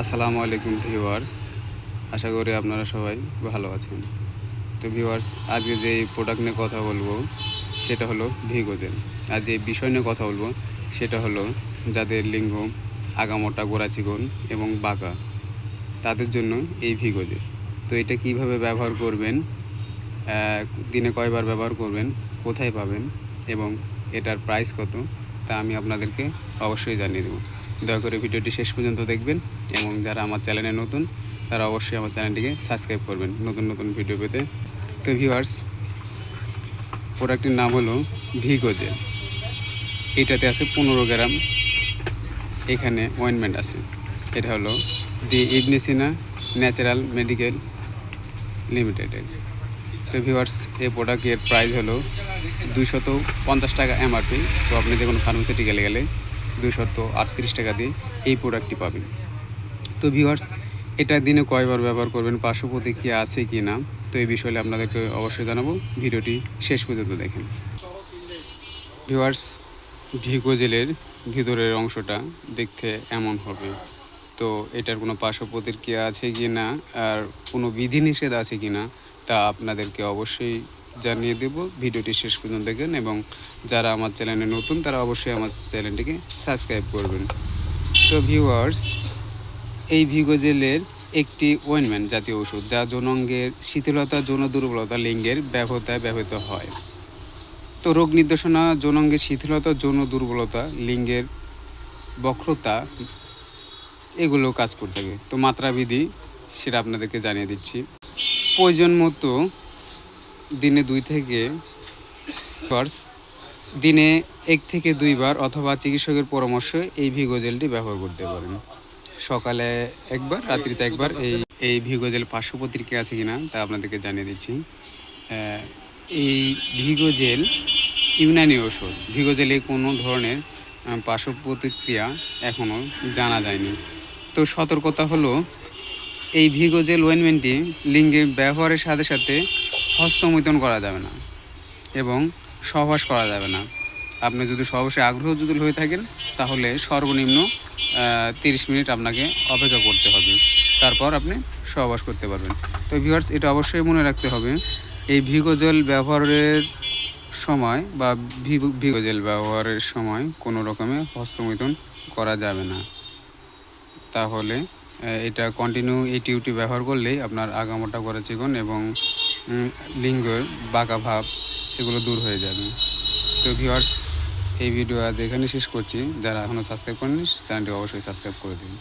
আসসালামু আলাইকুম ভিউয়ার্স, আশা করি আপনারা সবাই ভালো আছেন। তো ভিউয়ার্স, আজকে যে প্রোডাক্ট নিয়ে কথা বলবো সেটা হলো ভিগোজেল। আর যে বিষয় নিয়ে কথা বলবো সেটা হলো যাদের লিঙ্গ আগামোটা, গোড়া চিকন এবং বাঁকা, তাদের জন্য এই ভিগোজেল। তো এটা কিভাবে ব্যবহার করবেন, দিনে কয়বার ব্যবহার করবেন, কোথায় পাবেন এবং এটার প্রাইস কত, তা আমি আপনাদেরকে অবশ্যই জানিয়ে দেবো। দয়া করে ভিডিওটি শেষ পর্যন্ত দেখবেন এবং যারা আমার চ্যানেলে নতুন তারা অবশ্যই আমার চ্যানেলটিকে সাবস্ক্রাইব করবেন নতুন নতুন ভিডিও পেতে। তো ভিউয়ার্স, প্রোডাক্টটির নাম হলো ভিগোজেল। এইটাতে আছে 15 গ্রাম। এখানে অয়েনমেন্ট আছে। এটা হলো দি ইবনে সিনা ন্যাচারাল মেডিকেল লিমিটেডের। তো ভিউয়ার্স, এই প্রোডাক্টের প্রাইস হলো 250 টাকা এমআরপি। তো আপনি যে কোনো ফার্মাসিউটিক্যালে গেলে 238 টাকা দিয়ে এই প্রোডাক্টটি পাবেন। তো ভিউয়ার্স, এটা দিনে কয়বার ব্যবহার করবেন, পার্শ্ব প্রতিক্রিয়া আছে কি না, তো এই বিষয়ে আপনাদেরকে অবশ্যই জানাবো। ভিডিওটি শেষ পর্যন্ত দেখেন। ভিউয়ার্স, ভিগোজেলের ভিতরের অংশটা দেখতে এমন হবে। তো এটার কোনো পার্শ্ব প্রতিক্রিয়া আছে কি না আর কোনো বিধিনিষেধ আছে কি না তা আপনাদেরকে অবশ্যই জানিয়ে দেব। ভিডিওটি শেষ পর্যন্ত দেখেন এবং যারা আমার চ্যানেলে নতুন তারা অবশ্যই আমার চ্যানেলটিকে সাবস্ক্রাইব করবেন। তো ভিউয়ার্স, এই ভিগোজেলের একটি অয়েনমেন্ট জাতীয় ওষুধ যা যৌনাঙ্গের শিথিলতা, যৌন দুর্বলতা, লিঙ্গের ব্যবহৃতায় ব্যবহৃত হয়। তো রোগ নির্দেশনা: যৌনাঙ্গের শিথিলতা, যৌন দুর্বলতা, লিঙ্গের বক্রতা, এগুলো কাজ করে থাকে। তো মাত্রাবিধি সেটা আপনাদেরকে জানিয়ে দিচ্ছি। প্রয়োজন মতো দিনে 1 থেকে 2 বার অথবা চিকিৎসকের পরামর্শে এই ভিগোজেলটি ব্যবহার করতে পারেন। সকালে একবার, রাত্রিতে একবার। এই ভিগোজেল পার্শ্ব প্রতিক্রিয়া আছে কিনা তা আপনাদেরকে জানিয়ে দিচ্ছি। এই ভিগোজেল ইউনানি ওষুধ। ভিগোজেলে কোনো ধরনের পার্শ্ব প্রতিক্রিয়া এখনও জানা যায়নি। তো সতর্কতা হলো, এই ভিগোজেল অয়েনমেন্টটি লিঙ্গে ব্যবহারের সাথে সাথে হস্তমৈথুন করা যাবে না এবং সহবাস করা যাবে না। আপনি যদি সহবাসে আগ্রহজুদুল হয়ে থাকেন তাহলে সর্বনিম্ন 30 মিনিট আপনাকে অপেক্ষা করতে হবে, তারপর আপনি সহবাস করতে পারবেন। তো ভিউয়ার্স, এটা অবশ্যই মনে রাখতে হবে, এই ভিগোজেল ব্যবহারের সময় বা ভিগোজেল ব্যবহারের সময় কোনো রকমের হস্তমৈথুন করা যাবে না। তাহলে এটা কন্টিনিউ এই টিউবটি ব্যবহার করলেই আপনার আগামোটা, গোড়া চিকন এবং লিঙ্গের বাঁকা ভাব এগুলো দূর হয়ে যাবে। তো ভিউয়ার্স, এই ভিডিও আজ এখানে শেষ করছি। যারা এখনও সাবস্ক্রাইব করেননি চ্যানেলটি অবশ্যই সাবস্ক্রাইব করে দিন।